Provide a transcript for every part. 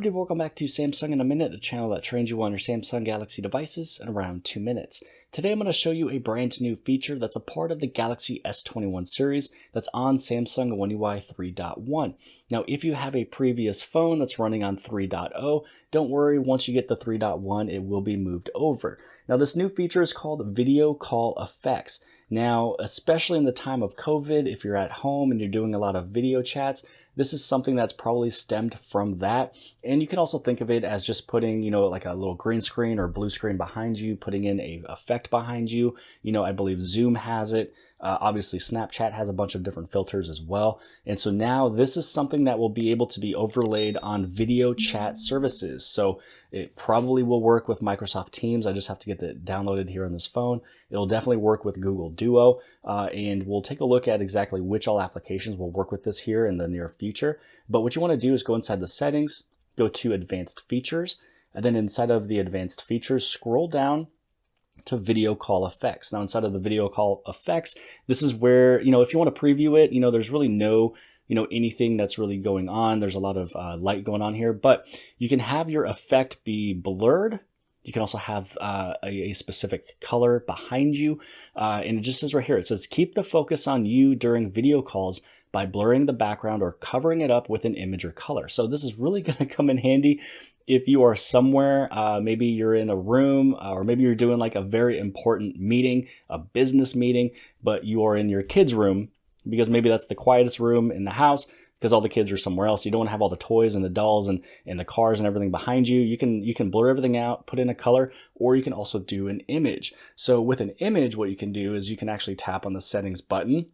everybody, welcome back to Samsung in a Minute, the channel that trains you on your Samsung Galaxy devices in around 2 minutes. Today I'm going to show you a brand new feature that's a part of the Galaxy S21 series that's on Samsung One UI 3.1. Now, if you have a previous phone that's running on 3.0, don't worry, once you get the 3.1, it will be moved over. Now, this new feature is called Video Call Effects. Now, especially in the time of COVID, if you're at home and you're doing a lot of video chats, this is something that's probably stemmed from that. And you can also think of it as just putting, like a little green screen or blue screen behind you, putting in a effect behind you. I believe Zoom has it. Obviously, Snapchat has a bunch of different filters as well. And so now this is something that will be able to be overlaid on video chat services. So it probably will work with Microsoft Teams. I just have to get it downloaded here on this phone. It'll definitely work with Google Duo. And we'll take a look at exactly which all applications will work with this here in the near future. But what you want to do is go inside the settings, go to advanced features, and then inside of the advanced features, scroll down to video call effects. Now, inside of the video call effects, this is where, if you want to preview it, there's really no, anything that's really going on. There's a lot of light going on here, but you can have your effect be blurred. You can also have a specific color behind you. And it just says right here, it says, keep the focus on you during video calls by blurring the background or covering it up with an image or color. So this is really going to come in handy if you are somewhere, maybe you're in a room, or maybe you're doing like a very important meeting, a business meeting, but you are in your kids' room because maybe that's the quietest room in the house because all the kids are somewhere else. You don't want to have all the toys and the dolls and the cars and everything behind you. You can blur everything out, put in a color, or you can also do an image. So with an image, what you can do is you can actually tap on the settings button.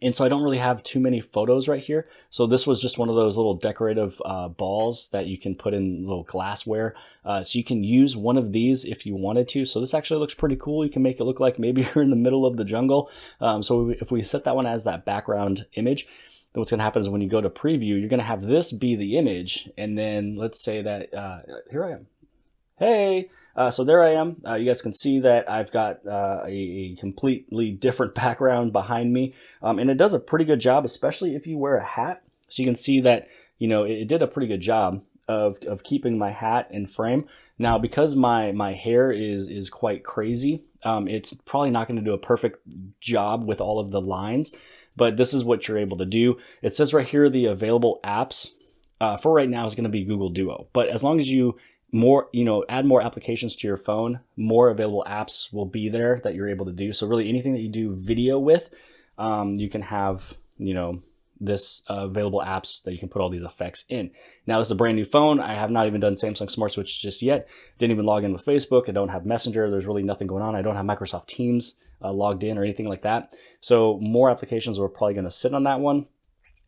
And so I don't really have too many photos right here. So this was just one of those little decorative balls that you can put in little glassware. So you can use one of these if you wanted to. So this actually looks pretty cool. You can make it look like maybe you're in the middle of the jungle. So if we set that one as that background image, then what's going to happen is when you go to preview, you're going to have this be the image. And then let's say that, here I am. Hey, so there I am. You guys can see that I've got a completely different background behind me. And it does a pretty good job, especially if you wear a hat. So you can see that, it did a pretty good job of keeping my hat in frame. Now, because my hair is quite crazy, it's probably not going to do a perfect job with all of the lines, but this is what you're able to do. It says right here, the available apps for right now is going to be Google Duo. But as long as you add more applications to your phone, more available apps will be there that you're able to do. So really anything that you do video with, you can have, this available apps that you can put all these effects in. Now, this is a brand new phone. I have not even done Samsung Smart Switch just yet. Didn't even log in with Facebook. I don't have Messenger. There's really nothing going on. I don't have Microsoft Teams logged in or anything like that. So more applications are probably going to sit on that one.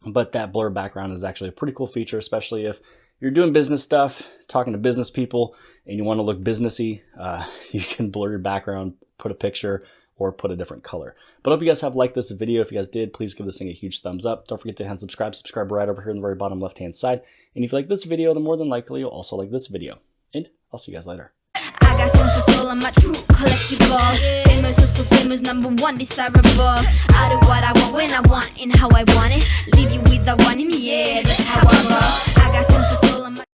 But that blur background is actually a pretty cool feature, especially if you're doing business stuff, talking to business people, and you want to look businessy, you can blur your background, put a picture, or put a different color. But I hope you guys have liked this video. If you guys did, please give this thing a huge thumbs up. Don't forget to hit subscribe. Subscribe right over here in the very bottom left-hand side. And if you like this video, then more than likely you'll also like this video. And I'll see you guys later. I got tons of soul, I'm a true collectible. Famous, so famous, #1 desirable. I do what I want, when I want, and how I want it. Leave you with the one in the air, that's how I roll. I got tons of soul, I'm a